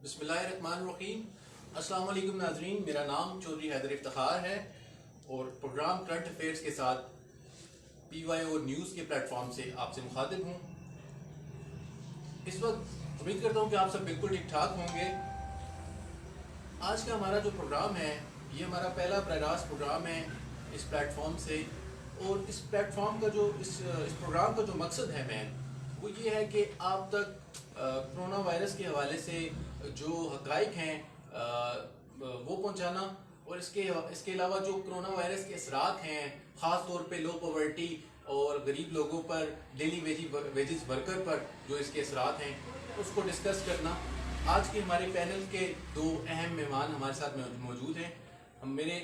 बिस्मिल्लाहिर्रहमानिर्रहीम। अस्सलाम वालेकुम नाज़रीन, मेरा नाम चौधरी हैदर इफ्तिखार है और प्रोग्राम करंट अफेयर्स के साथ PYO न्यूज़ के प्लेटफॉर्म से आपसे मुखातिब हूँ। इस वक्त उम्मीद करता हूँ कि आप सब बिल्कुल ठीक ठाक होंगे। आज का हमारा जो प्रोग्राम है ये हमारा पहला बराह रास्त प्रोग्राम है इस प्लेटफॉर्म से, और इस प्लेटफॉर्म का जो इस प्रोग्राम का जो मकसद है वो ये है कि आप तक कोरोना वायरस के हवाले से जो हक़ाइक़ हैं वो पहुंचाना, और इसके अलावा जो कोरोना वायरस के असरात हैं ख़ास तौर पे लो पॉवर्टी और गरीब लोगों पर, डेली वेजेस वर्कर पर जो इसके असरात हैं उसको डिस्कस करना। आज के हमारे पैनल के दो अहम मेहमान हमारे साथ मौजूद हैं। मेरे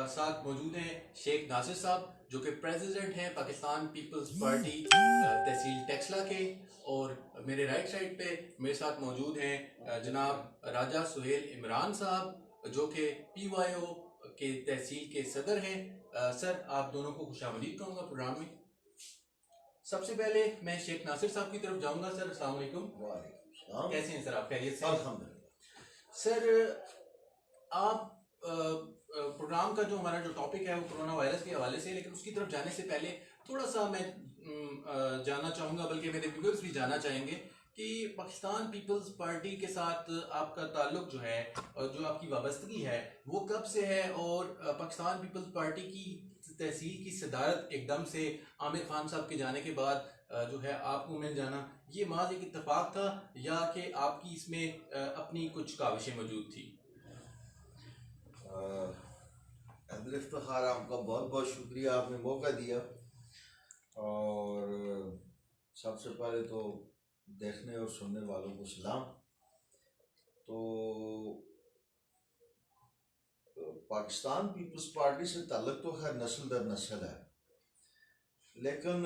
साथ मौजूद हैं शेख नासिर साहब जो कि प्रेसिडेंट हैं पाकिस्तान पीपल्स पार्टी तहसील टेक्सला के, और मेरे राइट साइड पे मेरे साथ मौजूद हैं जनाब राजा सुहेल इमरान साहब जो कि PYO के तहसील के सदर हैं। सर, आप दोनों को खुशामदीद कहूँगा प्रोग्राम में। सबसे पहले मैं शेख नासिर साहब की तरफ जाऊँगा। सर अस्सलाम वालेकुम। कैसे हैं सर आप? खैरियत से? अल्हम्दुलिल्लाह। सर, आप प्रोग्राम का जो हमारा जो टॉपिक है वो कोरोना वायरस के हवाले से, लेकिन उसकी तरफ जाने से पहले थोड़ा सा मैं जानना चाहूँगा, बल्कि मेरे व्यूअर्स भी जानना चाहेंगे कि पाकिस्तान पीपल्स पार्टी के साथ आपका ताल्लुक जो है और जो आपकी वाबस्तगी है वो कब से है, और पाकिस्तान पीपल्स पार्टी की तहसील की सदारत एकदम से आमिर खान साहब के जाने के बाद जो है आपको मिल जाना, ये महज एक इत्तेफाक था या कि आपकी इसमें अपनी कुछ काविशें मौजूद थी? हैदर इफ्तिखार, आपका बहुत बहुत शुक्रिया, आपने मौका दिया। और सबसे पहले तो देखने और सुनने वालों को सलाम। तो पाकिस्तान पीपल्स पार्टी से ताल्लुक़ तो खैर नस्ल दर नस्ल है, लेकिन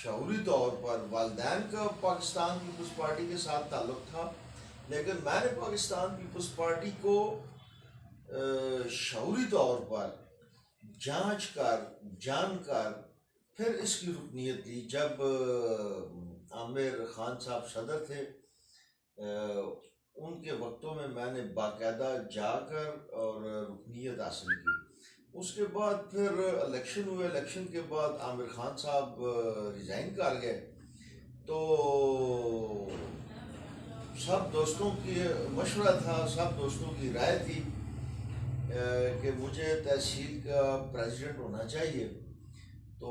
शऊरी तौर पर वालिदैन का पाकिस्तान पीपल्स पार्टी के साथ ताल्लुक़ था, लेकिन मैंने पाकिस्तान पीपल्स पार्टी को शऊरी तौर पर जांच कर जानकर फिर इसकी रुकनीत ली। जब आमिर खान साहब सदर थे उनके वक्तों में मैंने बाकायदा जाकर और रुकनीत हासिल की। उसके बाद फिर इलेक्शन हुए, इलेक्शन के बाद आमिर खान साहब रिज़ाइन कर गए, तो सब दोस्तों की मशवरा था, सब दोस्तों की राय थी कि मुझे तहसील का प्रेसिडेंट होना चाहिए। तो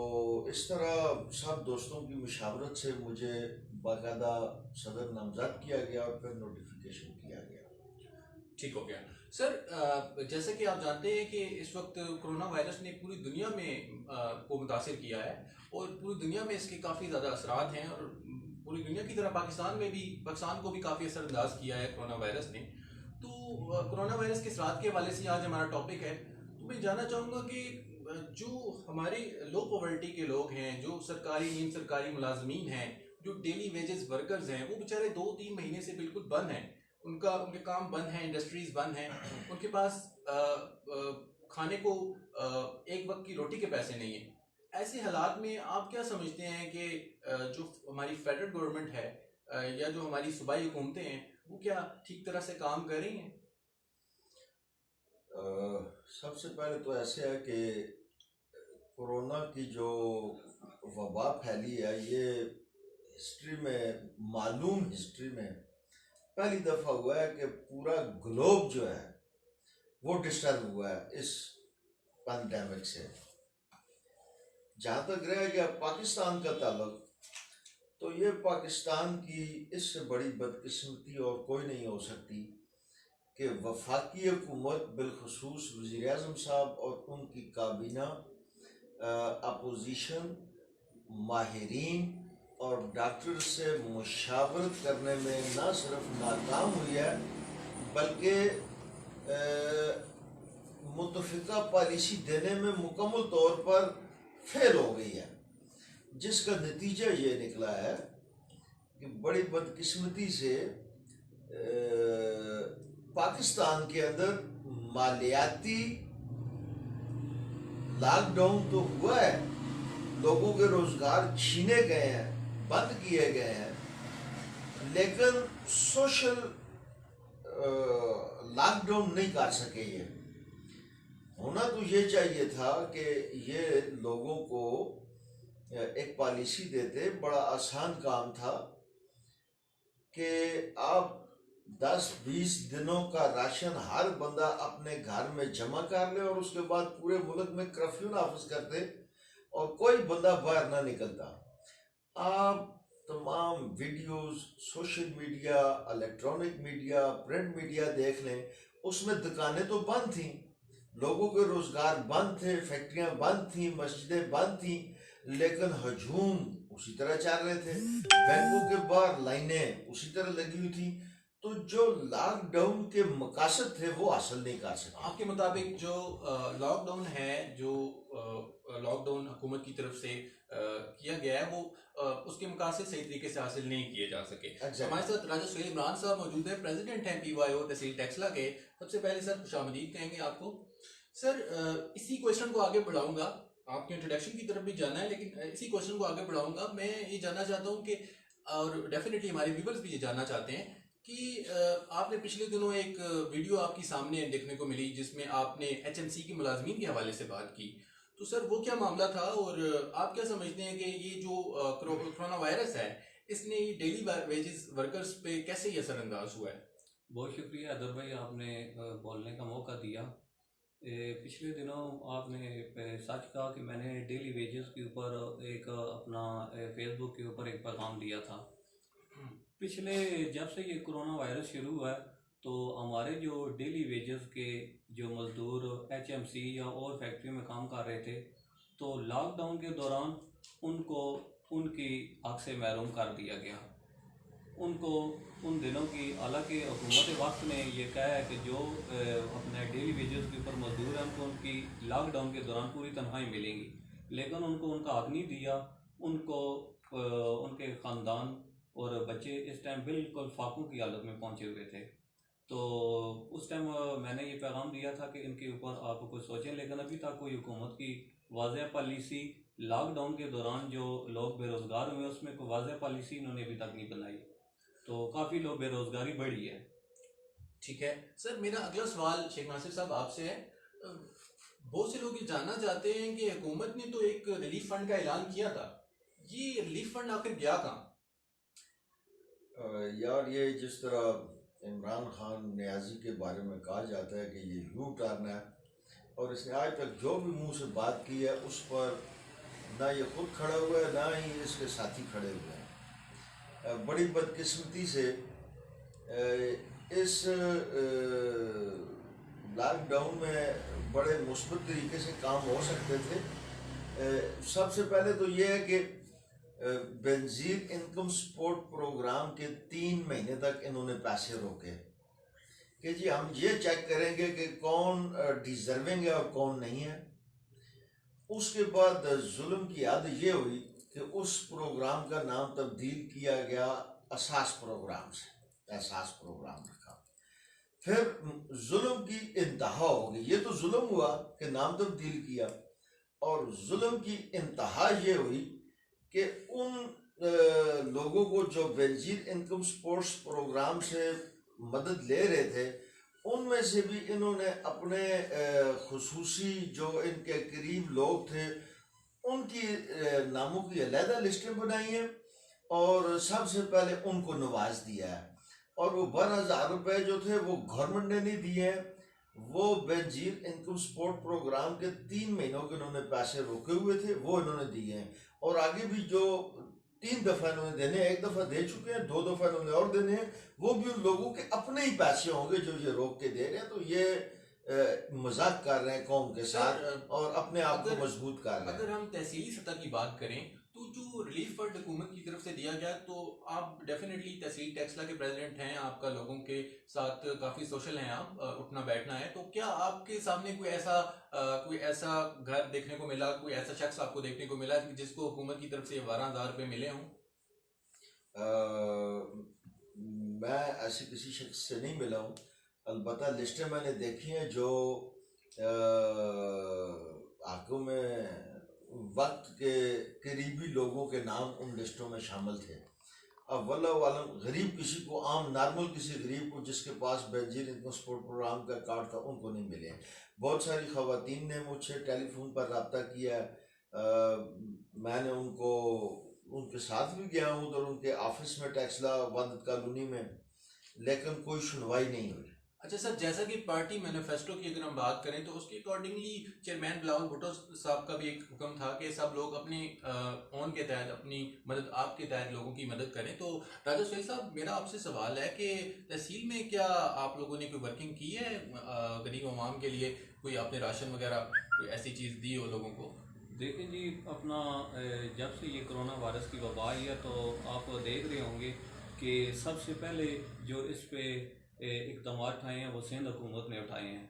इस तरह सब दोस्तों की मशावरत से मुझे बाकायदा सदर नामजद किया गया और फिर नोटिफिकेशन किया गया। ठीक हो गया। सर, जैसे कि आप जानते हैं कि इस वक्त कोरोना वायरस ने पूरी दुनिया में को मुतासिर किया है और पूरी दुनिया में इसके काफ़ी ज़्यादा असरात हैं, और पूरी दुनिया की तरह पाकिस्तान को भी काफ़ी असरअंदाज किया है कोरोना वायरस ने। तो कोरोना वायरस के असरात के हवाले से आज हमारा टॉपिक है। तो मैं जानना चाहूँगा कि जो हमारी लो पॉवर्टी के लोग हैं, जो सरकारी नीम सरकारी मुलाजमीन हैं, जो डेली वेजेस वर्कर्स हैं, वो बेचारे 2-3 महीने से बिल्कुल बंद हैं। उनके काम बंद हैं, इंडस्ट्रीज बंद हैं, उनके पास खाने को एक वक्त की रोटी के पैसे नहीं हैं। ऐसे हालात में आप क्या समझते हैं कि जो हमारी फेडरल गवर्नमेंट है या जो हमारी सूबाई हुकूमतें हैं वो क्या ठीक तरह से काम कर रही हैं? सबसे पहले तो ऐसे है कि कोरोना की जो वबा फैली है ये मालूम हिस्ट्री में पहली दफ़ा हुआ है कि पूरा ग्लोब जो है वो डिस्टर्ब हुआ है इस पैंडेमिक से। जहाँ तक रह गया पाकिस्तान का ताल्लुक, तो ये पाकिस्तान की इससे बड़ी बदकिस्मती और कोई नहीं हो सकती कि वफाकी हुकूमत बिलखसूस वज़ीर आज़म साहब और उनकी काबीना अपोजिशन, माहिरीन और डॉक्टर से मुशावरत करने में न सिर्फ नाकाम हुई है बल्कि मुतफ़िका पॉलिसी देने में मुकम्मल तौर पर फेल हो गई है, जिसका नतीजा ये निकला है कि बड़ी बदकिस्मती से पाकिस्तान के अंदर मालियाती लॉकडाउन तो हुआ है, लोगों के रोजगार छीने गए हैं, बंद किए गए हैं, लेकिन सोशल लॉकडाउन नहीं कर सके। ये होना तो ये चाहिए था कि ये लोगों को एक पॉलिसी देते, बड़ा आसान काम था कि आप 10-20 दिनों का राशन हर बंदा अपने घर में जमा कर ले और उसके बाद पूरे मुल्क में कर्फ्यू नाफिज करते और कोई बंदा बाहर ना निकलता। आप तमाम videos, social media, electronic media, print media देख लें, उसमें दुकानें तो बंद थीं, लोगों के रोजगार बंद थे, फैक्ट्रियां बंद थीं, मस्जिदें बंद थीं, लेकिन हजूम उसी तरह चल रहे थे, बैंकों के बाहर लाइनें उसी तरह लगी हुई थी। तो जो लॉकडाउन के मकासद थे वो हासिल नहीं कर सके। आपके मुताबिक जो लॉकडाउन है, जो लॉकडाउन हुकूमत की तरफ से किया गया है, वो उसके मकासद सही तरीके से हासिल नहीं किए जा सके। हमारे साथ राजा सुहेल इमरान साहब मौजूद हैं, प्रेसिडेंट हैं PYO तहसील टेक्सला के। सबसे पहले सर खुशामदीद कहेंगे आपको। सर इसी क्वेश्चन को आगे बढ़ाऊंगा, आपके इंट्रोडक्शन की तरफ भी जाना है, लेकिन इसी क्वेश्चन को आगे बढ़ाऊंगा। मैं ये जानना चाहता हूँ कि, और डेफिनेटली हमारे व्यूवर्स भी ये जानना चाहते हैं कि आपने पिछले दिनों एक वीडियो आपकी सामने देखने को मिली जिसमें आपने HMC के मुलाजमीन के हवाले से बात की। तो सर वो क्या मामला था, और आप क्या समझते हैं कि ये जो कोरोना वायरस है, इसने डेली वेजेस वर्कर्स पे कैसे ये असरअंदाज हुआ है? बहुत शुक्रिया अदर भाई, आपने बोलने का मौका दिया। पिछले दिनों आपने सच कहा कि मैंने डेली वेजेस के ऊपर एक अपना फेसबुक के ऊपर एक पैगाम दिया था। पिछले जब से ये कोरोना वायरस शुरू हुआ है तो हमारे जो डेली वेजेस के जो मज़दूर HMC या और फैक्ट्री में काम कर रहे थे, तो लॉकडाउन के दौरान उनको उनकी हक से महरूम कर दिया गया। उनको उन दिनों की, हालांकि हुकूमत वक्त ने ये कहा है कि जो अपने डेली वेजेस के ऊपर मजदूर हैं उनको उनकी लॉकडाउन के दौरान पूरी तनख्वाही मिलेंगी, लेकिन उनको उनका हक नहीं दिया। उनको उनके ख़ानदान और बच्चे इस टाइम बिल्कुल फाकों की हालत में पहुंचे हुए थे। तो उस टाइम मैंने ये पैगाम दिया था कि इनके ऊपर आप कुछ सोचें, लेकिन अभी तक कोई हुकूमत की वाज़ेह पॉलिसी, लॉकडाउन के दौरान जो लोग बेरोज़गार हुए उसमें कोई वाज़ेह पॉलिसी इन्होंने अभी तक नहीं बनाई, तो काफ़ी लोग बेरोज़गारी बढ़ी है। ठीक है सर, मेरा अगला सवाल शेख नासिर साहब आपसे है। बहुत से लोग ये जानना चाहते हैं कि हुकूमत ने तो एक रिलीफ फंड का ऐलान किया था, ये रिलीफ फंड आखिर गया कहाँ? यार, ये जिस तरह इमरान खान नियाजी के बारे में कहा जाता है कि ये यू टर्न है, और इसने आज तक जो भी मुंह से बात की है उस पर ना ये खुद खड़ा हुआ है, ना ही इसके साथी खड़े हुए हैं। बड़ी बदकिस्मती से इस लॉकडाउन में बड़े मुस्बत तरीके से काम हो सकते थे। सबसे पहले तो ये है कि बेनजीर इनकम सपोर्ट प्रोग्राम के 3 महीने तक इन्होंने पैसे रोके कि जी हम ये चेक करेंगे कि कौन डिजर्विंग है और कौन नहीं है। उसके बाद जुल्म की हद ये हुई कि उस प्रोग्राम का नाम तब्दील किया गया एहसास प्रोग्राम से, एहसास प्रोग्राम रखा। फिर जुल्म की इंतहा हो गई। ये तो जुल्म हुआ कि नाम तब्दील किया, और जुल्म की इंतहा ये हुई कि उन लोगों को जो बेनजीर इनकम सपोर्ट्स प्रोग्राम से मदद ले रहे थे उनमें से भी इन्होंने अपने खुसूसी जो इनके करीब लोग थे उनकी नामों की अलहदा लिस्टें बनाई हैं और सबसे पहले उनको नवाज दिया है। और वो 12,000 रुपये जो थे वो गवर्नमेंट ने नहीं दिए हैं, वो बेनजीर इनकम सपोर्ट प्रोग्राम के 3 महीनों के उन्होंने पैसे रोके हुए थे, वो इन्होंने दिए हैं। और आगे भी जो 3 दफ़ा इन्होंने देने, 1 दफ़ा दे चुके हैं, 2 दफ़ा इन्होंने और देने हैं, वो भी उन लोगों के अपने ही पैसे होंगे जो ये रोक के दे रहे हैं। तो ये मजाक कर रहे हैं कौम के साथ और अपने आप को मजबूत कर रहे हैं। अगर हम तहसीली सतह की बात करें तो जो रिलीफ फंड हुकूमत की तरफ से दिया गया, तो आप डेफिनेटली तहसील टेक्सला के प्रेसिडेंट हैं, आपका लोगों के साथ काफ़ी सोशल हैं, आप उठना बैठना है, तो क्या आपके सामने कोई ऐसा घर देखने को मिला, कोई ऐसा शख्स आपको देखने को मिला जिसको हुकूमत की तरफ से 12,000 रुपये मिले हों? मैं ऐसे किसी शख्स से नहीं मिला हूँ, अलबत्ता लिस्टें मैंने देखी हैं जो आंखों में वक्त के करीबी लोगों के नाम उन लिस्टों में शामिल थे। अब वल्लाह वालम गरीब किसी को, आम नॉर्मल किसी गरीब को जिसके पास बेनजीर इनकम सपोर्ट प्रोग्राम का कार्ड था, उनको नहीं मिले हैं। बहुत सारी खवातीन ने मुझसे टेलीफोन पर रब्ता किया, मैंने उनको उनके साथ भी गया हूँ उधर उनके ऑफिस में टैक्सला वादत कॉलोनी में, लेकिन कोई सुनवाई नहीं हुई। अच्छा सर, जैसा कि पार्टी मैनिफेस्टो की अगर हम बात करें तो उसके अकॉर्डिंगली चेयरमैन बिलावल भुट्टो साहब का भी एक हुक्म था कि सब लोग अपने ओन के तहत अपनी मदद, आपके तहत लोगों की मदद करें। तो राजा सुहेल साहब, मेरा आपसे सवाल है कि तहसील में क्या आप लोगों ने कोई वर्किंग की है गरीब अवाम के लिए? कोई आपने राशन वगैरह कोई ऐसी चीज़ दी हो लोगों को? देखिए जी, अपना जब से ये कोरोना वायरस की वबा आई है तो आप देख रहे होंगे कि सबसे पहले जो इस पे इकदाम उठाए हैं वो सिंध हुकूमत ने उठाए हैं,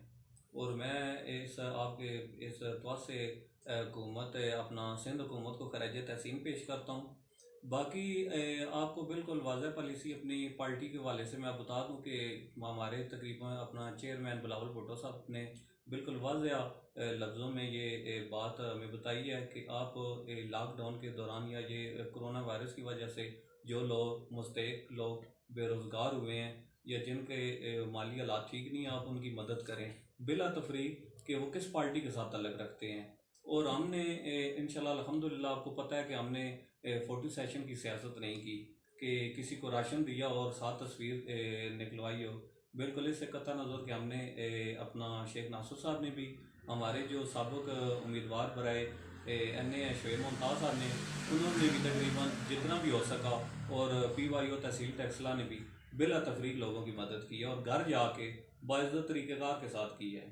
और मैं इस आपके इस तौर से हुकूमत अपना सिंध हुकूमत को खराज तहसीन पेश करता हूँ। बाकी आपको बिल्कुल वाज़ह पॉलिसी अपनी पार्टी के हवाले से मैं बता दूं कि हमारे तकरीबन अपना चेयरमैन बिलावल भुट्टो साहब ने बिल्कुल वाज़ह लफ्ज़ों में ये बात हमें बताई है कि आप लॉकडाउन के दौरान या ये कोरोना वायरस की वजह से जो लोग मुस्तहिक लोग बेरोज़गार हुए हैं या जिनके माली हालात ठीक नहीं, आप उनकी मदद करें बिला तफरीक कि वो किस पार्टी के साथ तल्लक रखते हैं। और हमने इंशाल्लाह अल्हम्दुलिल्लाह, आपको पता है कि हमने फोटो सेशन की सियासत नहीं की कि किसी को राशन दिया और साथ तस्वीर निकलवाई हो। बिल्कुल इससे कतई नज़र कि हमने अपना शेख नासुर साहब ने भी, हमारे जो साबिक उम्मीदवार बराए NA शोएब मुमताज़ साहब ने, उन्होंने भी तकरीबन जितना भी हो सका, और PYO तहसील टैक्सला ने भी बिला तफरीक लोगों की मदद की है और घर जाके बाइज़्ज़त तरीक़ेकार के साथ की है।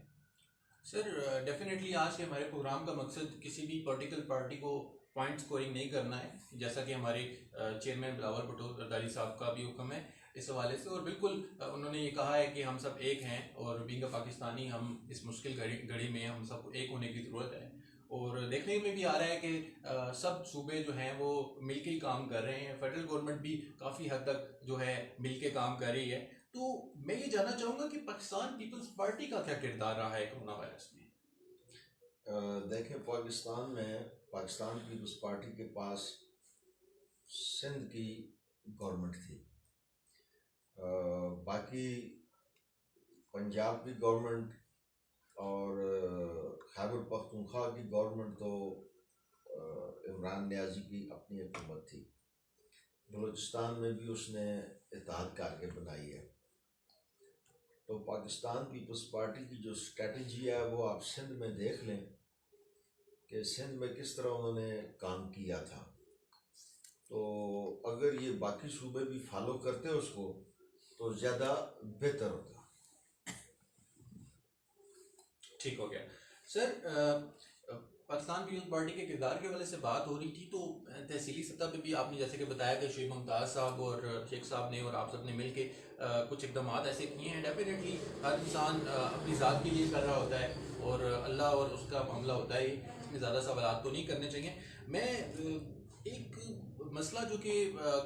सर डेफिनेटली आज के हमारे प्रोग्राम का मकसद किसी भी पॉलिटिकल पार्टी को पॉइंट स्कोरिंग नहीं करना है, जैसा कि हमारे चेयरमैन बिलावल भुट्टो जरदारी साहब का भी हुक्म है इस हवाले से। और बिल्कुल उन्होंने ये कहा है कि हम सब एक हैं और बीइंग अ पाकिस्तानी हम इस मुश्किल घड़ी में हम सबको एक होने की ज़रूरत है। और देखने में भी आ रहा है कि सब सूबे जो हैं वो मिलके ही काम कर रहे हैं, फेडरल गवर्नमेंट भी काफ़ी हद तक जो है मिलके काम कर रही है। तो मैं ये जानना चाहूँगा कि पाकिस्तान पीपल्स पार्टी का क्या किरदार रहा है कोरोना वायरस में? देखें, पाकिस्तान में पाकिस्तान पीपल्स पार्टी के पास सिंध की गवर्नमेंट थी, बाकी पंजाब की गवर्नमेंट और खैबर पख्तूनख्वा की गवर्नमेंट तो इमरान नियाजी की अपनी हुकूमत थी। बलूचिस्तान में भी उसने इत्तेहाद करके बनाई है। तो पाकिस्तान पीपल्स पार्टी की जो स्ट्रेटजी है वो आप सिंध में देख लें कि सिंध में किस तरह उन्होंने काम किया था। तो अगर ये बाकी सूबे भी फॉलो करते उसको तो ज़्यादा बेहतर होता। ठीक हो गया सर। पाकिस्तान पीपल्स पार्टी के किरदार के हवाले से बात हो रही थी, तो तहसीली सतह पे भी आपने जैसे कि बताया कि शोएब मुमताज़ साहब और शेख साहब ने और आप सब ने मिल के कुछ इकदाम ऐसे किए हैं। डेफिनेटली हर इंसान अपनी ज़ात के लिए कर रहा होता है और अल्लाह और उसका मामला होता है, इसमें ज़्यादा सवालात तो नहीं करने चाहिए। मैं एक मसला जो कि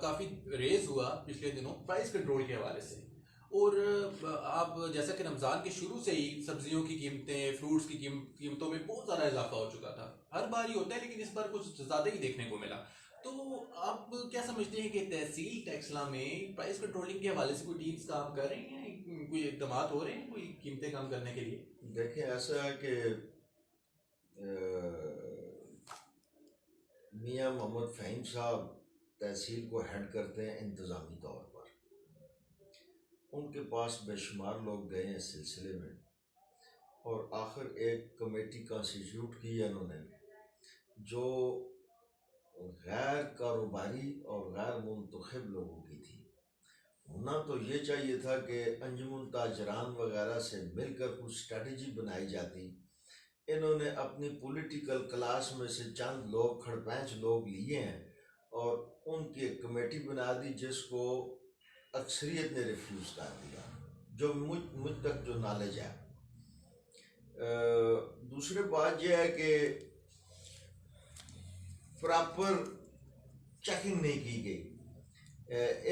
काफ़ी रेज हुआ पिछले दिनों प्राइस कंट्रोल के हवाले से, और आप जैसा कि रमज़ान के शुरू से ही सब्जियों की कीमतें, फ्रूट्स की कीमतों में बहुत ज़्यादा इजाफा हो चुका था। हर बार ही होता है लेकिन इस बार कुछ ज़्यादा ही देखने को मिला। तो आप क्या समझते हैं कि तहसील टैक्सला में प्राइस कंट्रोलिंग के हवाले से कोई टीम्स काम कर रही हैं, कोई इकदाम हो रहे हैं कोई कीमतें कम करने के लिए? देखिए, ऐसा है कि मियाँ मोहम्मद फ़हीम साहब तहसील को हेड करते हैं इंतज़ामी तौर पर। उनके पास बेशुमार लोग गए हैं इस सिलसिले में, और आखिर एक कमेटी कॉन्स्टिट्यूट की है उन्होंने जो गैर कारोबारी और गैर मुंतखब लोगों की थी। होना तो ये चाहिए था कि अंजुमन ताजरान वगैरह से मिलकर कुछ स्ट्रेटजी बनाई जाती। इन्होंने अपनी पॉलिटिकल क्लास में से चंद लोग, खड़पैंच लोग लिए हैं और उनकी एक कमेटी बना दी जिसको अक्सरियत ने रिफ्यूज़ कर दिया, जो मुझ तक जो नॉलेज है। दूसरी बात यह है कि प्रॉपर चेकिंग नहीं की गई।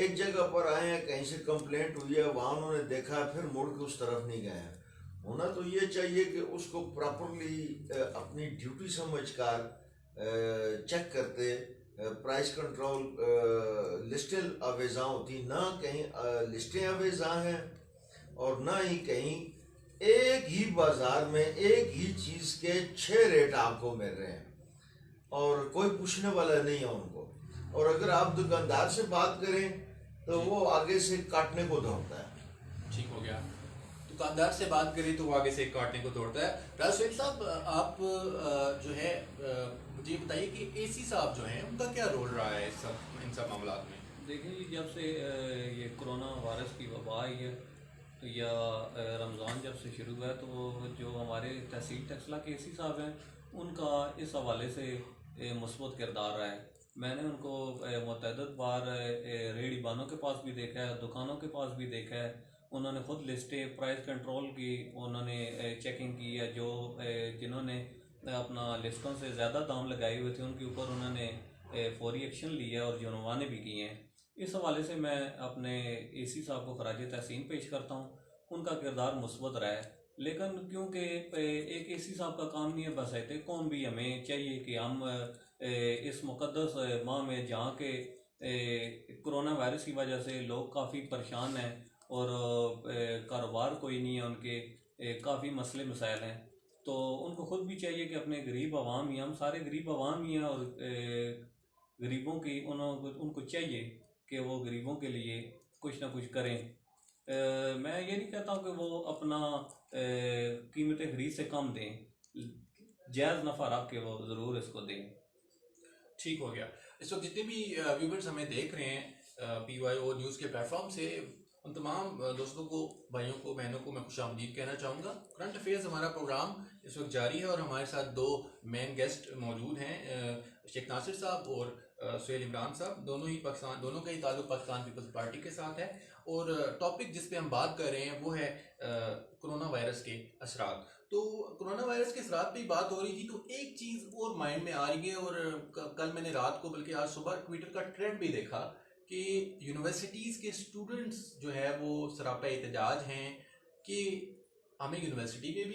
एक जगह पर आए हैं, कहीं से कंप्लेंट हुई है, वहाँ उन्होंने देखा, फिर मुड़ के उस तरफ नहीं गए। होना तो ये चाहिए कि उसको प्रॉपरली अपनी ड्यूटी समझकर चेक करते प्राइस कंट्रोल लिस्टें अवेजा होती, ना कहीं लिस्टें अवेजा हैं और ना ही कहीं एक ही बाजार में एक ही चीज़ के 6 रेट आपको मिल रहे हैं और कोई पूछने वाला नहीं है उनको। और अगर आप दुकानदार से बात करें तो वो आगे से काटने को दौड़ता है। ठीक हो गया। दुकानदार से बात करें तो वो आगे से काटने को दौड़ता है। राज शेख साहब, आप जो है मुझे बताइए कि एसी साहब जो हैं उनका क्या रोल रहा है इन सब मामलात में? देखिए, जब से ये कोरोना वायरस की वबा आई है तो या रमज़ान जब से शुरू हुआ है तो जो हमारे तहसील टक्सला के एसी साहब हैं उनका इस हवाले से मुस्बत किरदार रहा है। मैंने उनको मुतअद्दिद बार रेहड़ी बानों के पास भी देखा है, दुकानों के पास भी देखा है। उन्होंने ख़ुद लिस्टें प्राइस कंट्रोल की उन्होंने चेकिंग की है। जो जिन्होंने अपना लिस्टों से ज़्यादा दाम लगाए हुए थे उनके ऊपर उन्होंने फौरी एक्शन लिया और जुर्माने भी किए हैं। इस हवाले से मैं अपने एसी साहब को खराज तहसीन पेश करता हूँ। उनका किरदार मुस्बत रहा है, लेकिन क्योंकि एक एसी साहब का काम नहीं है, बस है कौन भी हमें चाहिए कि हम इस मुक़द्दस माह में जहाँ के कोरोना वायरस की वजह से लोग काफ़ी परेशान हैं और कारोबार कोई नहीं है उनके, काफ़ी मसले मसाइल हैं, तो उनको ख़ुद भी चाहिए कि अपने गरीब आवाम ही, हम सारे गरीब आवाम ही हैं और गरीबों की उनको चाहिए कि वो गरीबों के लिए कुछ ना कुछ करें। मैं ये नहीं कहता हूँ कि वो अपना कीमत खरीद से कम दें, जायज़ नफ़ा रख के वो ज़रूर इसको दें। ठीक हो गया। इस वक्त जितने भी व्यूवर्स हमें देख रहे हैं PYO न्यूज़ के प्लेटफॉर्म से, उन तमाम दोस्तों को, भाइयों को, बहनों को मैं खुशामदीद कहना चाहूँगा। करंट अफेयर्स हमारा प्रोग्राम इस वक्त जारी है और हमारे साथ 2 मेन गेस्ट मौजूद हैं, शेख नासिर साहब और सुहेल इमरान साहब। दोनों का ही ताल्लुक पाकिस्तान पीपल्स पार्टी के साथ है और टॉपिक जिस पे हम बात कर रहे हैं वो है कोरोना वायरस के असरात। तो कोरोना वायरस के असरात पे ही बात हो रही थी तो एक चीज़ और माइंड में आ रही है और कल मैंने रात को बल्कि आज सुबह ट्विटर का ट्रेंड भी देखा कि यूनिवर्सिटीज़ के स्टूडेंट्स जो है वो सरापा एहतजाज हैं कि हम यूनिवर्सिटी में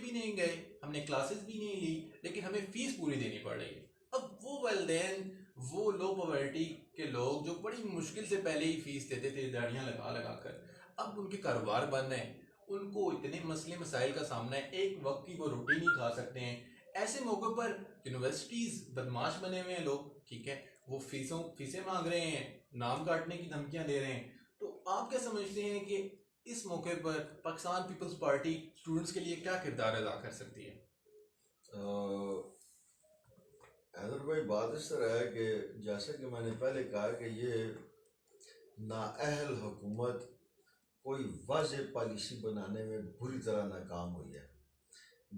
भी नहीं गए, हमने क्लासेस भी नहीं ली, लेकिन हमें फ़ीस पूरी देनी पड़ रही है। अब वो लो पॉवर्टी के लोग जो बड़ी मुश्किल से पहले ही फ़ीस देते थे दिहाड़ियाँ लगा कर, अब उनके कारोबार बंद हैं, उनको इतने मसले मसाइल का सामना है, एक वक्त की वो रोटी नहीं खा सकते हैं। ऐसे मौक़ों पर यूनिवर्सिटीज़ बदमाश बने हुए हैं लोग, ठीक है, वो फीसें मांग रहे हैं, नाम काटने की धमकियां दे रहे हैं। तो आप क्या समझते हैं कि इस मौके पर पाकिस्तान पीपल्स पार्टी स्टूडेंट्स के लिए क्या किरदार अदा कर सकती है? हैदर भाई, बात इस तरह है कि जैसा कि मैंने पहले कहा कि ये नाअहल हुकूमत कोई वाज़ेह पॉलिसी बनाने में बुरी तरह नाकाम हुई है,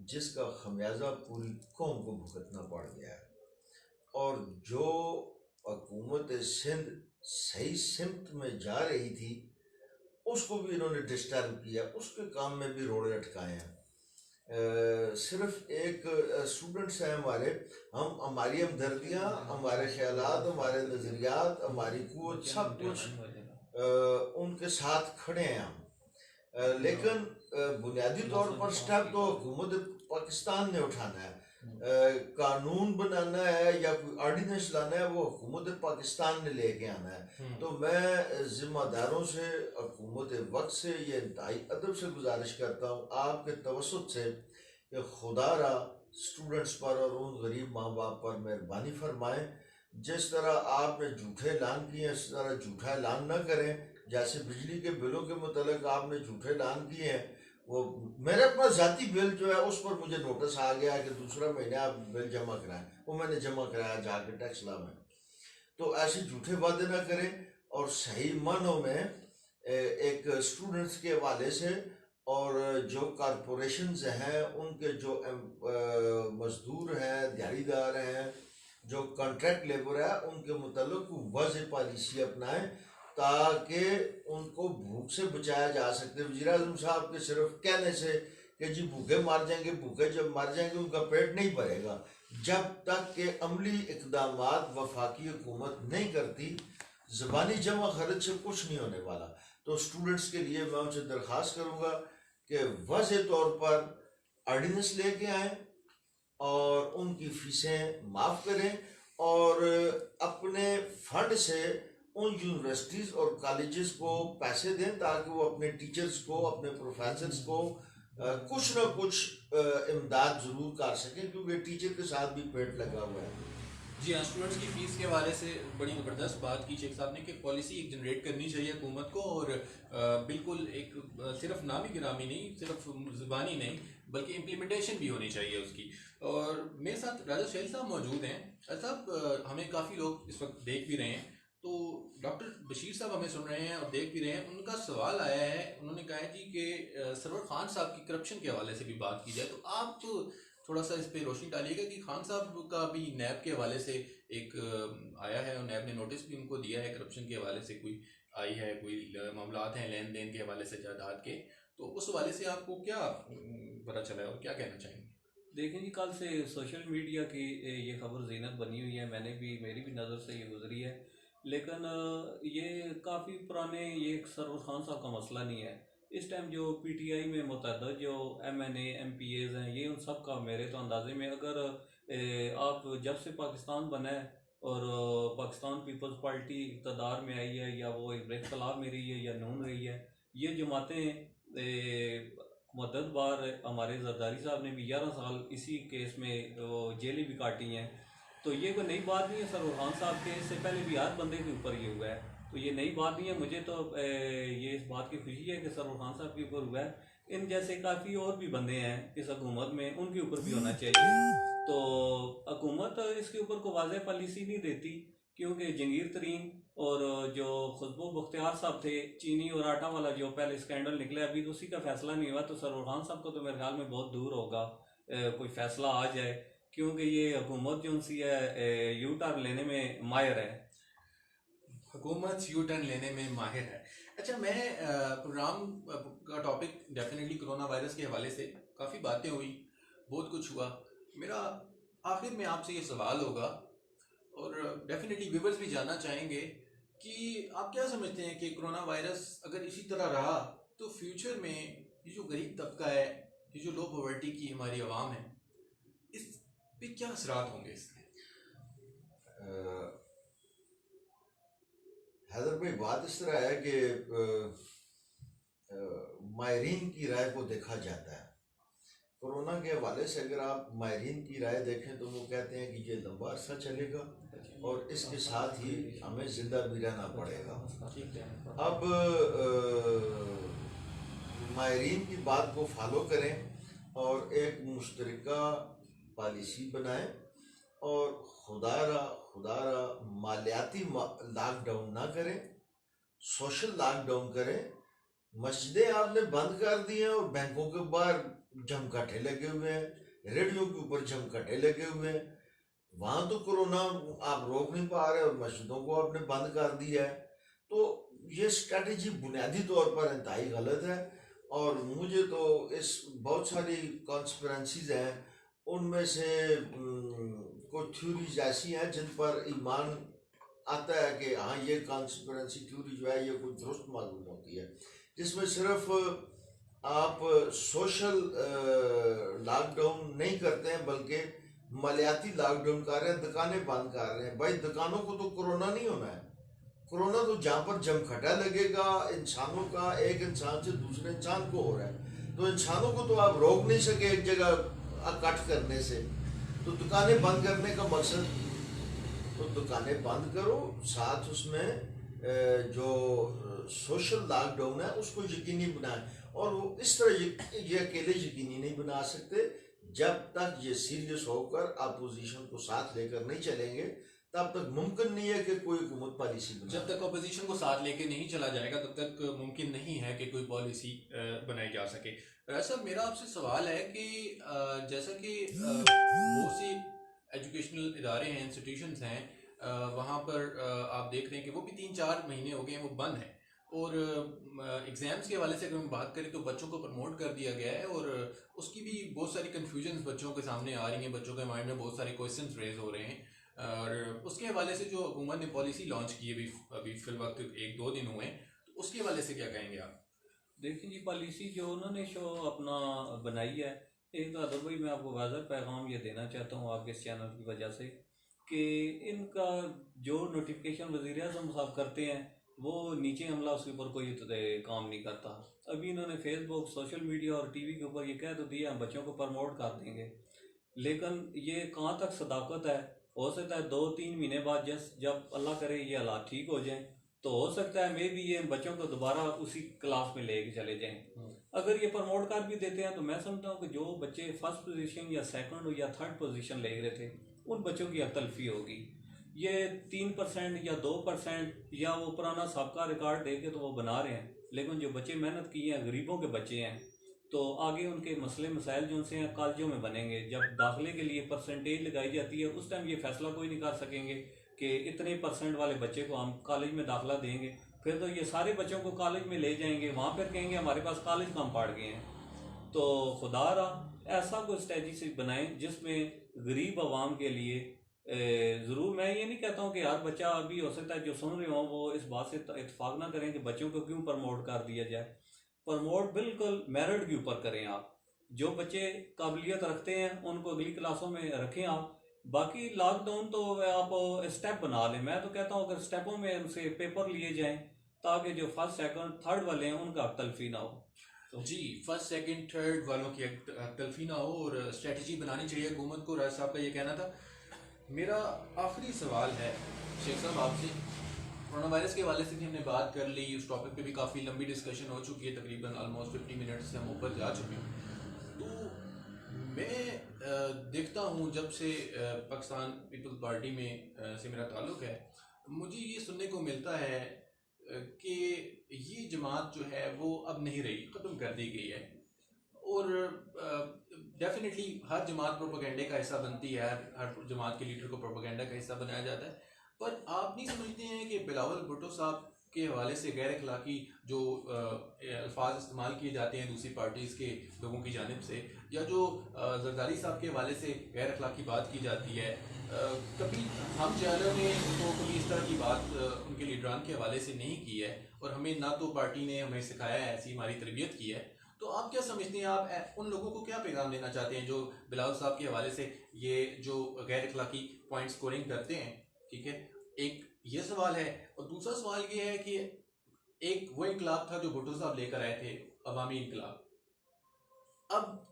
जिसका खमियाजा पूरी कौम को भुगतना पड़ गया है। और जो हुकूमत सिंध सही सिमत में जा रही थी उसको भी इन्होंने डिस्टर्ब किया, उसके काम में भी रोड़े अटकाए हैं। सिर्फ एक स्टूडेंट्स हैं हमारी हमदर्दियाँ, हमारे ख्यालात, हमारे नज़रियात, हमारी कुव्वत, सब कुछ उनके साथ खड़े हैं हम। लेकिन बुनियादी तौर पर स्टेप तो हुकूमत पाकिस्तान ने उठाना है। कानून बनाना है या कोई ऑर्डिनेंस लाना है, वो हुकूमत पाकिस्तान ने लेके आना है। तो मैं जिम्मेदारों से, हुकूमत वक्त से ये इंतहाई अदब से गुजारिश करता हूँ आपके तवसुत से कि खुदारा स्टूडेंट्स पर और उन गरीब माँ बाप पर मेहरबानी फरमाएं। जिस तरह आपने झूठे ऐलान किए इस तरह झूठा ऐलान न करें। जैसे बिजली के बिलों के मुतल्लिक आपने झूठे ऐलान किए हैं, वो मेरे अपना ज़ाती बिल जो है उस पर मुझे नोटिस आ गया कि दूसरा महीने आप बिल जमा कराएं, वो मैंने जमा कराया जाके टैक्सला में। तो ऐसे झूठे वादे ना करें और सही मानों में एक स्टूडेंट्स के हवाले से और जो कॉरपोरेशंस हैं उनके जो मजदूर हैं, दिहाड़ीदार हैं, जो कॉन्ट्रैक्ट लेबर है, उनके मुतल्लिक वाज़ेह पॉलिसी अपनाएं ताकि उनको भूख से बचाया जा सके। वज़ीर आज़म साहब के सिर्फ कहने से कि जी भूखे मर जाएंगे, भूखे जब मर जाएंगे उनका पेट नहीं भरेगा, जब तक कि अमली इक़दाम वफाकी हुकूमत नहीं करती, ज़बानी जमा खर्च से कुछ नहीं होने वाला। तो स्टूडेंट्स के लिए मैं उनसे दरख्वास्त करूँगा कि वाज़ेह तौर पर ऑर्डिनेंस लेके आएँ और उनकी फ़ीसें माफ़ करें और अपने फंड से उन यूनिवर्सिटीज़ और कॉलेजेस को पैसे दें ताकि वो अपने टीचर्स को, अपने प्रोफेसर्स को कुछ ना कुछ इमदाद ज़रूर कर सकें, क्योंकि टीचर के साथ भी पेट लगा हुआ है। जी हाँ, स्टूडेंट्स की फ़ीस के हवाले से बड़ी ज़बरदस्त बात की शेख साहब ने कि पॉलिसी एक जनरेट करनी चाहिए हुकूमत को, और बिल्कुल एक सिर्फ नामी गिरामी नहीं, सिर्फ ज़ुबानी नहीं, बल्कि इम्प्लीमेंटेशन भी होनी चाहिए उसकी। और मेरे साथ राजा शैल साहब मौजूद हैं। साहब, हमें काफ़ी लोग इस वक्त देख भी रहे हैं, तो डॉक्टर बशीर साहब हमें सुन रहे हैं और देख भी रहे हैं। उनका सवाल आया है, उन्होंने कहा है जी कि सरवर खान साहब की करप्शन के हवाले से भी बात की जाए, तो आप थोड़ा सा इस पे रोशनी डालिएगा कि खान साहब का भी नैब के हवाले से एक आया है, और नैब ने नोटिस भी उनको दिया है, करप्शन के हवाले से कोई आई है, कोई मामलात हैं लेन देन के हवाले से जायदाद के, तो उस हवाले से आपको क्या पता चला है और क्या कहना चाहेंगे? देखें जी, कल से सोशल मीडिया की ये खबर ज़ीनत बनी हुई है, मेरी भी नज़र से ये गुजरी है, लेकिन ये काफ़ी पुराने, ये एक सरवर खान साहब का मसला नहीं है। इस टाइम जो पीटीआई में मुतअद्दिद जो एमएनए एमपीएज हैं, ये उन सब का मेरे तो अंदाजे में, अगर आप जब से पाकिस्तान बना है और पाकिस्तान पीपल्स पार्टी इक़्तिदार में आई है, या वो इख्तिलाफ में रही है या नून रही है, ये जमातें मदद बार हमारे जरदारी साहब ने भी 11 साल इसी केस में जेलें भी काटी हैं। तो ये कोई नई बात नहीं है सरवर खान साहब के, इससे पहले भी हर बंदे के ऊपर ये हुआ है, तो ये नई बात नहीं है। मुझे तो ये इस बात की खुशी है कि सरवर खान साहब के ऊपर हुआ है। इन जैसे काफ़ी और भी बंदे हैं इस हुकूमत में, उनके ऊपर भी होना चाहिए। तो हुकूमत इसके ऊपर को वाज़ेह पॉलिसी नहीं देती, क्योंकि जंगीर तरीन और जो खुशबू बख्तियार साहब थे, चीनी और आटा वाला जो पहले स्कैंडल निकला, अभी तो उसी का फैसला नहीं हुआ, तो सरवर खान साहब को तो मेरे ख्याल में बहुत दूर होगा कोई फैसला आ जाए, क्योंकि ये हुकूमत जो सी है यू टर्न लेने में माहिर है। हुकूमत यू टर्न लेने में माहिर है। अच्छा, मैं प्रोग्राम का टॉपिक डेफिनेटली कोरोना वायरस के हवाले से काफ़ी बातें हुई, बहुत कुछ हुआ। मेरा आखिर में आपसे ये सवाल होगा, और डेफिनेटली व्यूवर्स भी जानना चाहेंगे कि आप क्या समझते हैं कि कोरोना वायरस अगर इसी तरह रहा तो फ्यूचर में ये जो गरीब तबका है, ये जो लो पॉवर्टी की हमारी आवाम है, इस पे क्या असरात होंगे इसके? हैदर भाई, बात इस तरह है कि माहिरीन की राय को देखा जाता है। कोरोना के हवाले से अगर आप माहिरीन की राय देखें तो वो कहते हैं कि ये लंबा अरसा चलेगा और इसके साथ ही हमें जिंदा भी रहना पड़ेगा। अब माहिरीन की बात को फॉलो करें और एक मुश्तरका पॉलिसी बनाएं, और खुदारा मालियाती लॉकडाउन ना करें, सोशल लॉकडाउन करें। मस्जिदें आपने बंद कर दी हैं और बैंकों के बाहर जमघटे लगे हुए हैं, रेडियो के ऊपर जमघटे लगे हुए हैं। वहां तो कोरोना आप रोक नहीं पा रहे और मस्जिदों को आपने बंद कर दिया है। तो ये स्ट्रेटेजी बुनियादी तौर पर इंतहाई गलत है, और मुझे तो इस बहुत सारी कॉन्स्पिरेंसीज हैं, उनमें से कुछ थ्योरीज ऐसी हैं जिन पर ईमान आता है कि हाँ, ये कॉन्स्पिरेंसी थ्योरी जो है ये कुछ दुरुस्त मालूम होती है, जिसमें सिर्फ आप सोशल लॉकडाउन नहीं करते हैं बल्कि मालियाती लॉकडाउन कर रहे हैं, दुकानें बंद कर रहे हैं। भाई, दुकानों को तो कोरोना नहीं होना है। कोरोना तो जहाँ पर जमघटा लगेगा इंसानों का, एक इंसान से दूसरे इंसान को हो रहा है, तो इंसानों को तो आप रोक नहीं सके एक जगह इकट्ठ करने से। तो दुकानें बंद करने का मकसद, तो दुकानें बंद करो, साथ उसमें जो सोशल लॉकडाउन है उसको यकीनी बनाएं। और वो इस तरह ये अकेले यकीनी नहीं बना सकते जब तक ये सीरियस होकर अपोजिशन को साथ लेकर नहीं चलेंगे, तब तक मुमकिन नहीं है कि कोई हुकूमत पॉलिसी बनाए। जब तक अपोजिशन को साथ लेके नहीं चला जाएगा तब तक मुमकिन नहीं है कि कोई पॉलिसी बनाई जा सके। ऐसा मेरा आपसे सवाल है कि जैसा कि बहुत सी एजुकेशनल इदारे हैं, इंस्टीट्यूशंस हैं, वहाँ पर आप देख रहे हैं कि वो भी 3-4 महीने हो गए हैं, वो बंद हैं। और एग्ज़ाम्स के हवाले से अगर हम बात करें तो बच्चों को प्रमोट कर दिया गया है, और उसकी भी बहुत सारी कन्फ्यूजन्स बच्चों के सामने आ रही हैं, बच्चों के माइंड में बहुत सारे क्वेश्चंस रेज हो रहे हैं। और उसके हवाले से जो हुकूमत ने पॉलिसी लॉन्च की है अभी फिल वक्त 1-2 दिन हुए हैं, तो उसके हवाले से क्या कहेंगे आप? देखिए जी, पॉलिसी जो उन्होंने शो अपना बनाई है, एक अदर भाई मैं आपको वाज़ह पैगाम ये देना चाहता हूँ आपके इस चैनल की वजह से कि इनका जो नोटिफिकेशन वज़ीर आज़म साहब करते हैं वो नीचे हमला उसके ऊपर कोई काम नहीं करता। अभी इन्होंने फेसबुक, सोशल मीडिया और टीवी के ऊपर ये कह तो दिया हम बच्चों को प्रमोट कर देंगे, लेकिन ये कहाँ तक सदाकत है? हो सकता है 2-3 महीने बाद जब अल्लाह करे ये हालात ठीक हो जाएं तो हो सकता है मे भी ये बच्चों को दोबारा उसी क्लास में लेके चले जाएं। अगर ये प्रमोट कर भी देते हैं तो मैं समझता हूँ कि जो बच्चे फर्स्ट पोजीशन या सेकंड या थर्ड पोजीशन ले रहे थे उन बच्चों की तलफी होगी। ये 3% या 2% या वो पुराना सबका रिकॉर्ड दे के तो वो बना रहे हैं, लेकिन जो बच्चे मेहनत किए हैं, गरीबों के बच्चे हैं, तो आगे उनके मसले मसाइल जो उनसे हैं कॉलेजों में बनेंगे। जब दाखिले के लिए परसेंटेज लगाई जाती है उस टाइम ये फैसला कोई नहीं कर सकेंगे कि इतने % वाले बच्चे को हम कॉलेज में दाखिला देंगे, फिर तो ये सारे बच्चों को कॉलेज में ले जाएंगे, वहाँ पर कहेंगे हमारे पास कॉलेज कम पड़ गए हैं। तो खुदा रहा ऐसा कोई स्ट्रेटजी से बनाएं जिसमें गरीब आवाम के लिए ज़रूर, मैं ये नहीं कहता हूँ कि हर बच्चा, अभी हो सकता है जो सुन रहे हो वो इस बात से इत्तेफाक ना करें कि बच्चों को क्यों प्रमोट कर दिया जाए। प्रमोट बिल्कुल मेरिट के ऊपर करें आप। जो बच्चे काबिलियत रखते हैं उनको अगली क्लासों में रखें आप। बाकी लॉकडाउन तो आप स्टेप बना लें। मैं तो कहता हूँ अगर स्टेपों में उनसे पेपर लिए जाएं ताकि जो फर्स्ट सेकंड थर्ड वाले हैं उनका तलफी ना हो। तो जी, फर्स्ट सेकंड थर्ड वालों की तलफी ना हो और स्ट्रेटजी बनानी चाहिए हुकूमत को। राज साहब का ये कहना था। मेरा आखिरी सवाल है शेख साहब आपसे, कोरोना वायरस के हवाले से भी हमने बात कर ली, उस टॉपिक पे भी काफ़ी लंबी डिस्कशन हो चुकी है, तकरीबन ऑलमोस्ट 50 मिनट्स से हम ऊपर जा चुके हैं। तो मैं देखता हूँ जब से पाकिस्तान पीपल पार्टी में से मेरा ताल्लुक़ है, मुझे ये सुनने को मिलता है कि ये जमात जो है वो अब नहीं रही, ख़त्म कर दी गई है। और डेफिनेटली हर जमात प्रोपेगेंडे का हिस्सा बनती है, हर जमात के लीडर को प्रोपेगेंडा का हिस्सा बनाया जाता है। पर आप नहीं समझते हैं कि बिलावल भुट्टो साहब के हवाले से गैर अखलाकी जो अल्फाज इस्तेमाल किए जाते हैं दूसरी पार्टीज़ के लोगों की जानिब से, या जो जरदारी साहब के हवाले से गैर अखलाकी बात की जाती है, कभी हम चैनल ने तो कभी इस तरह की बात उनके लीडरान के हवाले से नहीं की है, और हमें ना तो पार्टी ने हमें सिखाया है, ऐसी हमारी तरबियत की है। तो आप क्या समझते हैं, आप उन लोगों को क्या पैगाम देना चाहते हैं जो बिलावल साहब के हवाले से ये जो गैर अखलाकी पॉइंट स्कोरिंग करते हैं? ठीक है, एक ये सवाल है। और दूसरा सवाल ये है कि एक वो इनकलाब था जो भुट्टो साहब लेकर आए थे, अवामी इनकलाब। अब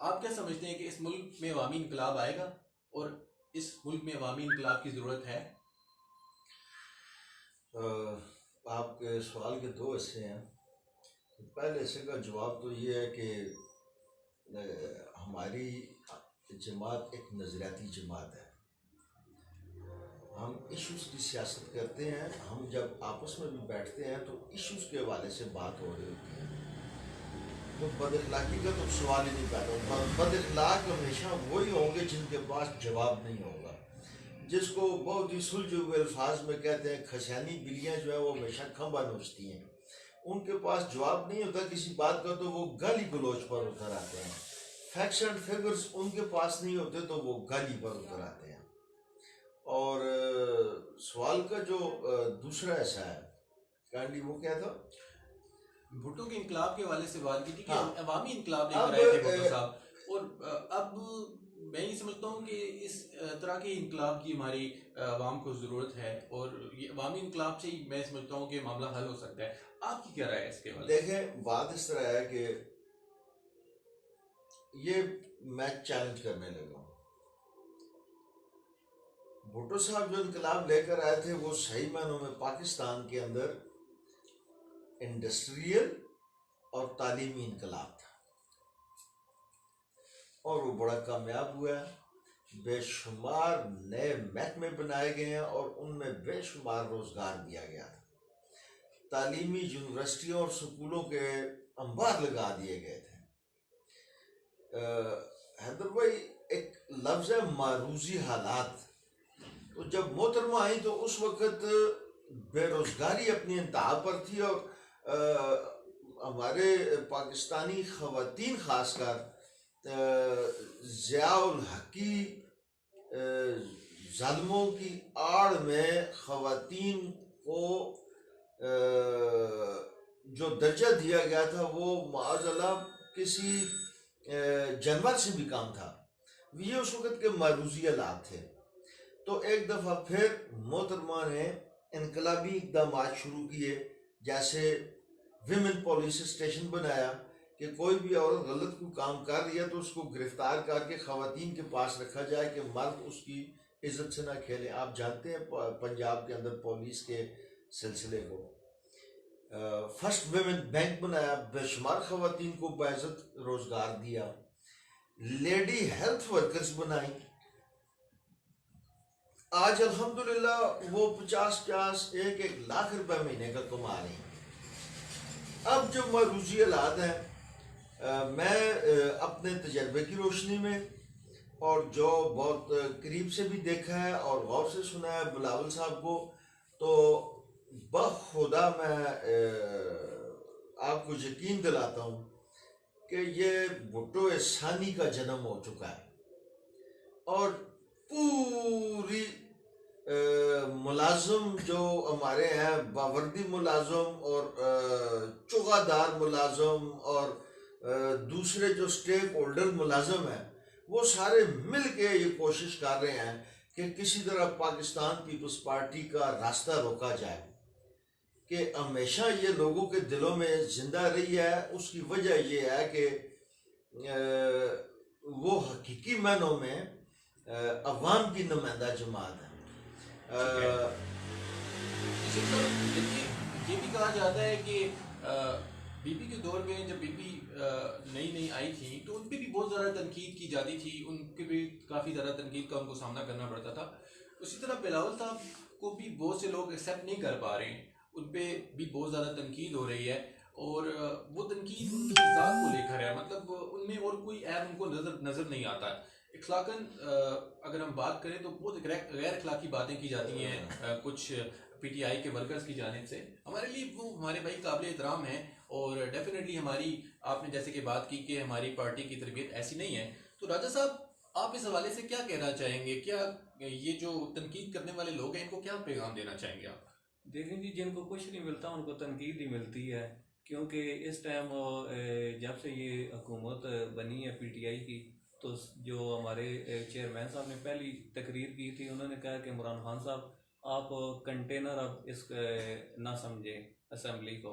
आप क्या समझते हैं कि इस मुल्क में अवामी इनकलाब आएगा, और इस मुल्क में अवामी इनकलाब की ज़रूरत है? आपके सवाल के दो हिस्से हैं। पहले हिस्से का जवाब तो ये है कि हमारी जमात एक नज़रियाती जमात है। हम इश्यूज़ की सियासत करते हैं। हम जब आपस में भी बैठते हैं तो इश्यूज़ के हवाले से बात हो रही होती है, तो बदअखलाकी का तो सवाल ही नहीं पैदा होता। बदअखलाक हमेशा वही होंगे जिनके पास जवाब नहीं होगा, जिसको बहुत ही सुलझे हुए अल्फाज में कहते हैं खशानी बिल्लियाँ जो है वो हमेशा खंबा नोचती हैं। उनके पास जवाब नहीं होता किसी बात का तो वो गाली गलोच पर उतर आते हैं। फैक्ट्स एंड फिगर्स उनके पास नहीं होते तो वो गाली पर उतर आते हैं। और सवाल का जो दूसरा ऐसा है कांडी, वो क्या था? भुट्टो के इनकलाब के हवाले से बात की थी कि हाँ। अवामी इनकलाब लेकर आए थे भुट्टो साहब। और अब मैं ये समझता हूँ कि इस तरह के इनकलाब की हमारी आवाम को ज़रूरत है, और ये अवामी इनकलाब से ही मैं समझता हूँ कि मामला हल हो सकता है। आपकी क्या राय है इसके बारे में? देखें, बात इस तरह है कि ये मैं चैलेंज करने लगा हूँ। भुट्टो साहब जो इनकलाब लेकर आए थे वो सही मानों में पाकिस्तान के अंदर इंडस्ट्रियल और तालीमी इनकलाब था, और वो बड़ा कामयाब हुआ है। बेशुमार नए महकमे बनाए गए हैं और उनमें बेशुमार रोजगार दिया गया था। तालीमी यूनिवर्सिटियों और स्कूलों के अंबार लगा दिए गए थे। हैदर भाई, एक लफ्ज़ है मारूजी हालात। तो जब मोहतरमा आई तो उस वक़्त बेरोज़गारी अपनी इंतहा पर थी, और हमारे पाकिस्तानी ख़वातीन ख़ासकर ज़ियाउल हक़ की ज़ालिमों की आड़ में ख़वातीन को जो दर्जा दिया गया था वो माअज़ल्लाह किसी जानवर से भी कम था। ये उस वक़्त के मारूजी हालात थे। तो एक दफ़ा फिर मोहतरमा ने इनकलाबी इकदाम शुरू किए, जैसे विमेन पुलिस स्टेशन बनाया कि कोई भी औरत गलत कोई काम कर रही है तो उसको गिरफ्तार करके खवातीन के पास रखा जाए कि मर्द उसकी इज्जत से ना खेलें। आप जानते हैं पंजाब के अंदर पुलिस के सिलसिले को। फर्स्ट वेमेन बैंक बनाया, बेशुमार खवातीन को बाइज्जत रोजगार दिया। लेडी हेल्थ वर्कर्स बनाई। आज अल्हम्दुलिल्लाह वो 50 1 लाख रुपए महीने का कमा रही हैं। अब जो मरूजी हालात हैं, मैं अपने तजर्बे की रोशनी में और जो बहुत करीब से भी देखा है और गौर से सुना है बिलावल साहब को, तो बखुदा मैं आपको यकीन दिलाता हूँ कि ये भुट्टो सानी का जन्म हो चुका है। और पूरी मुलाजम जो हमारे हैं, बावर्दी मुलाजम और चुगादार मुलाजम और दूसरे जो स्टेक होल्डर मुलाजम हैं, वो सारे मिल के ये कोशिश कर रहे हैं कि किसी तरह पाकिस्तान पीपल्स पार्टी का रास्ता रोका जाए, कि हमेशा ये लोगों के दिलों में जिंदा रही है। उसकी वजह ये है कि वो हकीकी मानों में अवाम की नुमाइंदा जमात है। देखिए, ये भी कहा जाता है कि बीबी के दौर में जब बीबी नई नई आई थी तो उन पर भी बहुत ज़्यादा तनकीद की जाती थी, उनके भी काफ़ी ज़्यादा तनकीद का उनको सामना करना पड़ता था। उसी तरह बिलावल साहब को भी बहुत से लोग एक्सेप्ट नहीं कर पा रहे हैं, उन पर भी बहुत ज़्यादा तनकीद हो रही है और वो तनकीद उनकी ज़ात को लेकर है, मतलब उनमें और कोई ऐप उनको नज़र नहीं आता है। इखलाकन अगर हम बात करें तो बहुत गैर अखलाकी बातें की जाती हैं कुछ पीटीआई के वर्कर्स की जानिब से। हमारे लिए वो हमारे भाई काबिल एहतराम हैं और डेफिनेटली हमारी, आपने जैसे कि बात की कि हमारी पार्टी की तरबियत ऐसी नहीं है, तो राजा साहब आप इस हवाले से क्या कहना चाहेंगे? क्या ये जो तनकीद करने वाले लोग हैं इनको क्या पैगाम देना चाहेंगे आप? देखें जी, जिनको कुछ नहीं मिलता उनको तनकीद ही मिलती है, क्योंकि इस टाइम जब से ये हुकूमत बनी है पीटीआई की, तो जो हमारे चेयरमैन साहब ने पहली तकरीर की थी, उन्होंने कहा कि इमरान खान साहब आप कंटेनर अब इस ना समझें असम्बली को,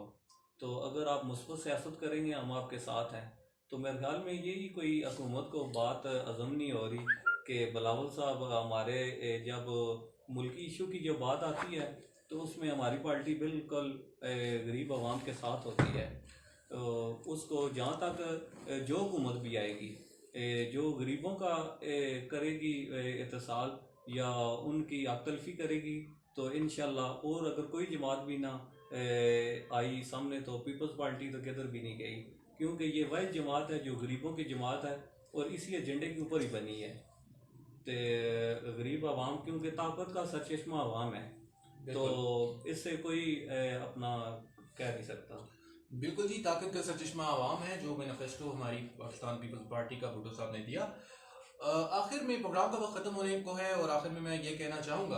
तो अगर आप मुस्बत सियासत करेंगे हम आपके साथ हैं। तो मेरे ख्याल में यही कोई हुकूमत को बात अज़म नहीं हो रही कि बिलावल साहब हमारे जब मुल्की इशू की जो बात आती है तो उसमें हमारी पार्टी बिल्कुल गरीब आवाम के साथ होती है। तो उसको जहाँ तक जो हुकूमत भी आएगी जो गरीबों का करेगी इत्तेसाल या उनकी आतलफी करेगी, तो इंशाल्लाह, और अगर कोई जमात भी ना आई सामने तो पीपल्स पार्टी तो किधर भी नहीं गई, क्योंकि ये वह जमात है जो गरीबों की जमात है और इसी एजेंडे के ऊपर ही बनी है। तो गरीब आवाम, क्योंकि ताकत का सरचश्मा आवाम है, तो इससे कोई अपना कह नहीं सकता। बिल्कुल जी, ताकत का सरचश्मा आवाम है, जो मैनिफेस्टो हमारी पाकिस्तान पीपल्स पार्टी का भुट्टो साहब ने दिया। आखिर में प्रोग्राम का वक्त ख़त्म होने को है और आखिर में मैं ये कहना चाहूँगा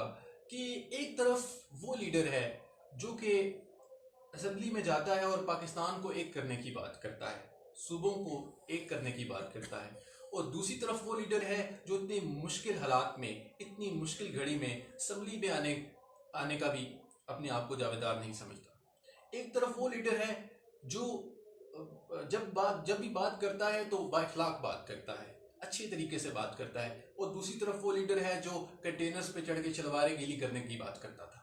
कि एक तरफ वो लीडर है जो कि असेंबली में जाता है और पाकिस्तान को एक करने की बात करता है, सूबों को एक करने की बात करता है, और दूसरी तरफ वो लीडर है जो इतनी मुश्किल हालात में, इतनी मुश्किल घड़ी में असेंबली में आने का भी अपने आप को जावेदार नहीं समझता। एक तरफ वो लीडर है जो जब भी बात करता है तो बाइखलाक बात करता है, अच्छी तरीके से बात करता है, और दूसरी तरफ वो लीडर है जो कंटेनर्स पे चढ़ के छलवारें गीली करने की बात करता था।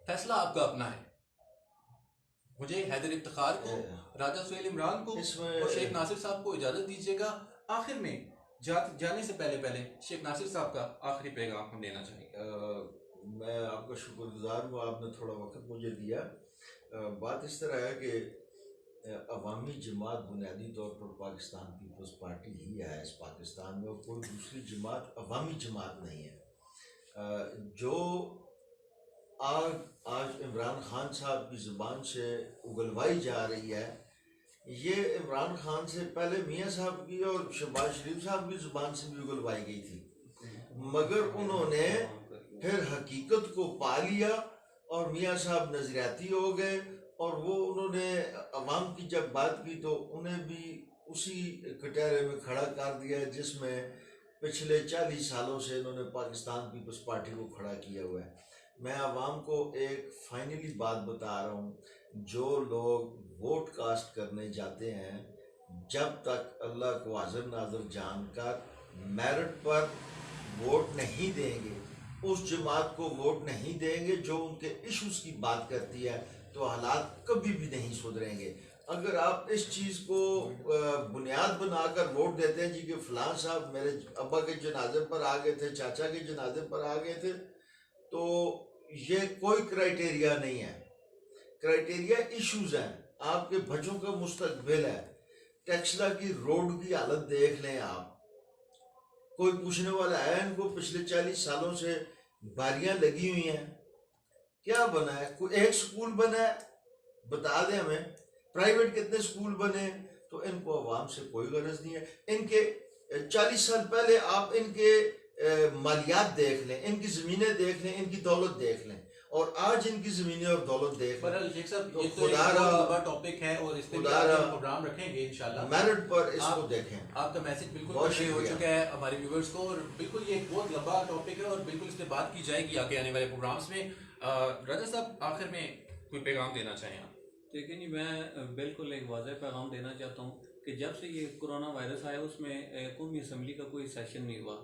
फैसला आपका अपना है। मुझे हैदर इफ्तिखार को, राजा सुहेल इमरान को और शेख नासिर साहब को इजाजत दीजिएगा। आखिर में जाने से पहले शेख नासिर साहब का आखिरी पैगाम हम देना चाहेंगे। मैं आपका शुक्रगुजार हूँ, आपने थोड़ा वक्त मुझे दिया। बात इस तरह है कि अवामी जमात बुनियादी तौर पर पाकिस्तान पीपल्स पार्टी ही है इस पाकिस्तान में, और कोई दूसरी जमात अवामी जमात नहीं है। जो आज इमरान खान साहब की ज़ुबान से उगलवाई जा रही है, ये इमरान खान से पहले मियाँ साहब की और शहबाज शरीफ साहब की ज़ुबान से भी उगलवाई गई थी, मगर उन्होंने फिर हकीकत को पा लिया और मियाँ साहब नजरियाती हो गए, और वो उन्होंने अवाम की जब बात की तो उन्हें भी उसी कटहरे में खड़ा कर दिया जिसमें पिछले 40 सालों से इन्होंने पाकिस्तान पीपल्स पार्टी को खड़ा किया हुआ है। मैं आवाम को एक फाइनली बात बता रहा हूँ, जो लोग वोट कास्ट करने जाते हैं, जब तक अल्लाह को हाज़िर नाज़िर जानकर मेरिट पर वोट नहीं देंगे, उस जमात को वोट नहीं देंगे जो उनके इश्यूज की बात करती है, तो हालात कभी भी नहीं सुधरेंगे। अगर आप इस चीज़ को बुनियाद बनाकर वोट देते हैं जी कि फलां साहब मेरे अब्बा के जनाजे पर आ गए थे, चाचा के जनाजे पर आ गए थे, तो ये कोई क्राइटेरिया नहीं है। क्राइटेरिया इश्यूज हैं, आपके बच्चों का मुस्तकबिल है। टेक्सला की रोड की हालत देख लें आप, कोई पूछने वाला है इनको? पिछले 40 सालों से बारियां लगी हुई हैं, क्या बना है? कोई एक स्कूल बना है? बता दें हमें। प्राइवेट कितने स्कूल बने? तो इनको अवाम से कोई गरज नहीं है। इनके 40 साल पहले आप इनके मालियात देख लें, इनकी ज़मीनें देख लें, इनकी दौलत देख लें, और आज इनकी ज़मीनें और दौलत देख लें। शेख साहब, तो ये तो एक बहुत लंबा टॉपिक है और इस पे भी आगे हम प्रोग्राम रखेंगे इंशाल्लाह। मेरिट पर इसको देखें। आपका मैसेज बिल्कुल बहुत कन्वे हो शुक्रिया। चुका है हमारे व्यूवर्स को, और बिल्कुल ये एक बहुत लंबा टॉपिक है और बिल्कुल इस पे बात की जाएगी आगे आने वाले प्रोग्राम्स में। राजा साहब, आखिर में कोई पैगाम देना चाहें आप? देखिए जी, मैं बिल्कुल एक वाज़ेह पैगाम देना चाहता हूँ कि जब से ये कोरोना वायरस आया, उसमें कौमी असम्बली का कोई सेशन नहीं हुआ।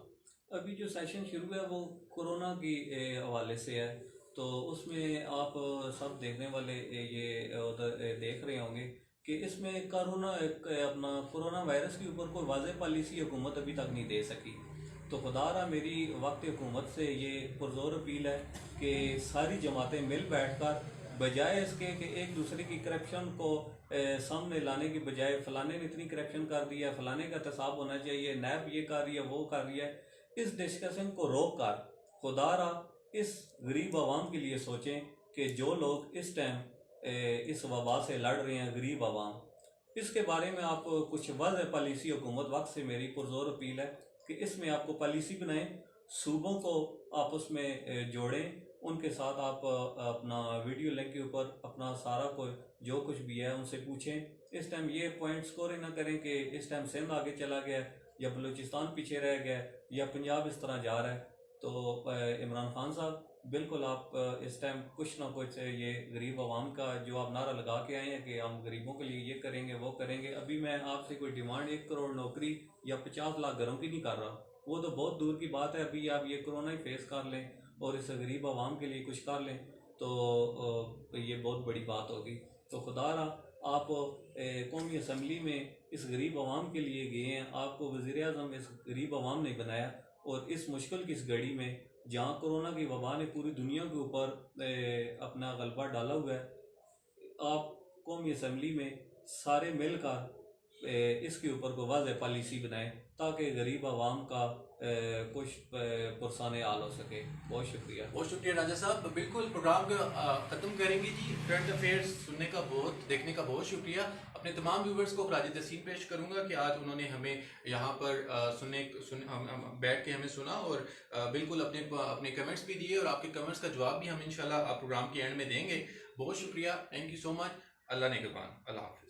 अभी जो सेशन शुरू है वो कोरोना की हवाले से है, तो उसमें आप सब देखने वाले ये उधर देख रहे होंगे कि इसमें अपना कोरोना वायरस के ऊपर कोई वाज़ेह पॉलिसी हुकूमत अभी तक नहीं दे सकी। तो खुदारा मेरी वक्त हुकूमत से ये पुरजोर अपील है कि सारी जमातें मिल बैठकर, बजाय इसके कि एक दूसरे की करप्शन को सामने लाने की बजाय फलाने ने इतनी करप्शन कर दिया, फलाने का एहतसाब होना चाहिए, नैब ये कर रही है, वो कर रही है, इस डिस्कशन को रोक कर खुदारा इस गरीब आवाम के लिए सोचें कि जो लोग इस टाइम इस वबा से लड़ रहे हैं, गरीब आवाम, इसके बारे में आप कुछ वाज़ेह पॉलिसी हुकूमत वक्त से मेरी पुरजोर अपील है कि इसमें आपको पॉलिसी बनाएं, सूबों को आप उसमें जोड़ें, उनके साथ आप अपना वीडियो लिंक के ऊपर अपना सारा कोई जो कुछ भी है उनसे पूछें। इस टाइम ये पॉइंट स्कोर ना करें कि इस टाइम सिंध आगे चला गया या बलूचिस्तान पीछे रह गया या पंजाब इस तरह जा रहा है। तो इमरान खान साहब, बिल्कुल आप इस टाइम कुछ ना कुछ ये गरीब आवाम का जो आप नारा लगा के आए हैं कि हम गरीबों के लिए ये करेंगे वो करेंगे, अभी मैं आपसे कोई डिमांड 1 करोड़ नौकरी या 50 लाख घरों की नहीं कर रहा, वो तो बहुत दूर की बात है। अभी आप ये कोरोना ही फेस कर लें और इस गरीब आवाम के लिए कुछ कर लें तो ये बहुत बड़ी बात होगी। तो खुदारा आप कौमी असम्बली में इस गरीब आवाम के लिए गए हैं, आपको वज़ीर-ए-आज़म इस गरीब आवाम ने बनाया, और इस मुश्किल की इस घड़ी में जहाँ कोरोना की वबा ने पूरी दुनिया के ऊपर अपना गलबा डाला हुआ है, आप कौमी असम्बली में सारे मिलकर इसके ऊपर को वाज़ेह पॉलिसी बनाएं ताकि गरीब आवाम का कुछ पुरसाने हाल हो सके। बहुत शुक्रिया राजा साहब। बिल्कुल प्रोग्राम को ख़त्म करेंगे जी। करंट अफेयर्स सुनने का देखने का बहुत शुक्रिया। अपने तमाम व्यूवर्स को खराज तहसीन पेश करूंगा कि आज उन्होंने हमें यहाँ पर बैठ के हमें सुना और बिल्कुल अपने कमेंट्स भी दिए, और आपके कमेंट्स का जवाब भी हम इंशाल्लाह प्रोग्राम के एंड में देंगे। बहुत शुक्रिया, थैंक यू सो मच। अल्लाह ने कुर्बान, अल्लाह हाफ़िज़।